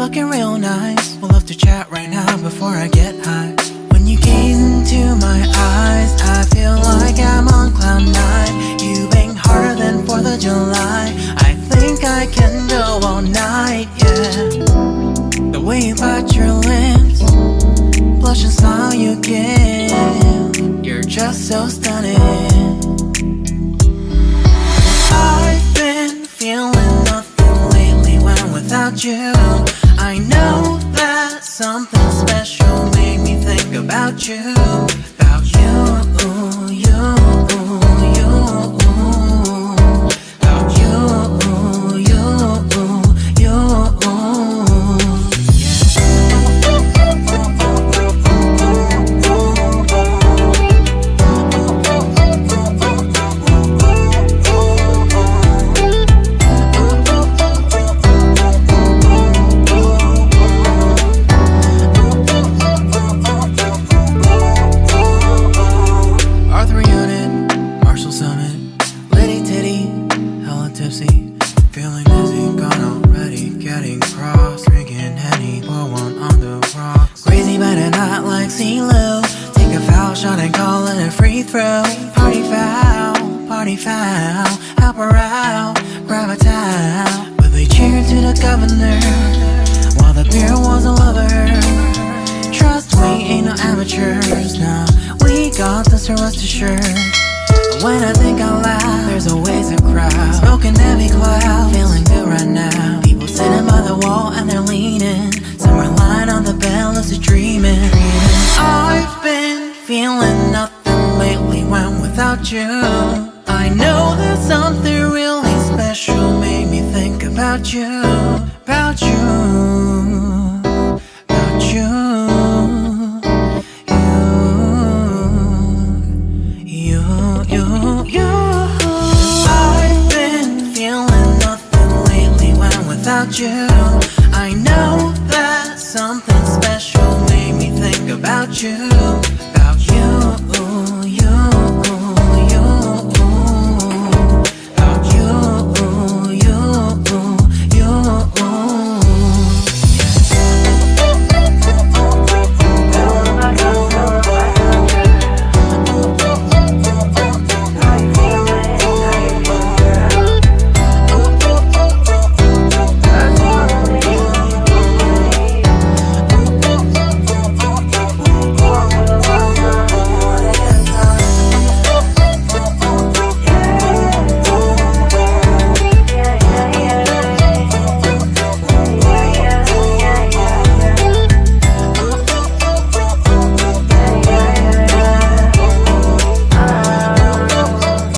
looking real nice. We'll love to chat right now before I get high. When you gaze into my eyes, I feel like I'm on cloud nine. You bang harder than 4th of July. I think I can go all night, yeah. The way you bite your lips, blush and smile you give, you're just so stunning. I've been feeling nothing lately when without you. I know that something special made me think about you. About you, you, you. About you, you, you. Feeling dizzy, gone already, getting cross. Drinking Henny, pour one on the rocks. Crazy but not like CeeLo. Take a foul shot and call it a free throw. Party foul, help her out, grab a towel. But they cheered to the governor, while the beer was a lover. Trust we ain't no amateurs, nah, we got this to rest assured. When I think out loud, there's always a crowd. Smoking heavy cloud, feeling good right now. People sitting by the wall and they're leaning. Some are lying on the bed, lucid dreaming. I've been feeling nothing lately when without you. I know that something really special made me think about you. About you, about you. I've been feeling nothing lately when without you. I know that something special made me think about you.